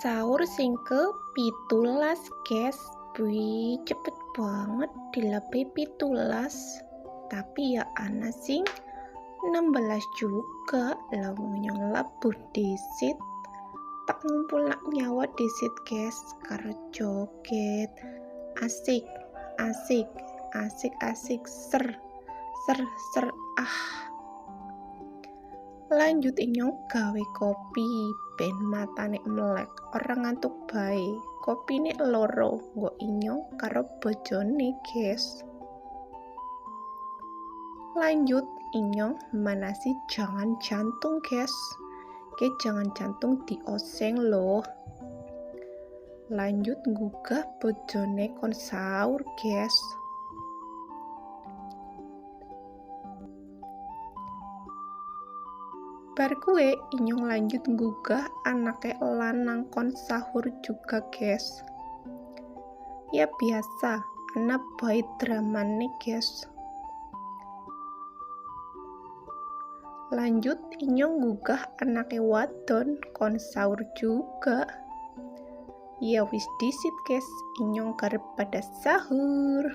Sahur sing ke-17 guys. Wih, cepet banget dilepe 17. Tapi ya ana sing 16 juga lamunya ngelabuh disit. Tak ngumpul nak nyawa disit guys. Karo joget asik ser lanjut inyong gawe kopi ben matane melek orang ngantuk bae. Kopine loro nggo inyong karo bojone guys. Lanjut inyong manasi jangan jantung guys. Jangan jantung dioseng loh. Lanjut gugah bojone kon sahur guys. Bar kue inyong lanjut gugah anake lanang kon sahur juga guys. Ya biasa anak bayi dramane guys. Lanjut inyong gugah anake wadon kon sahur juga. Ya wis disit guys, inyong karep pada sahur.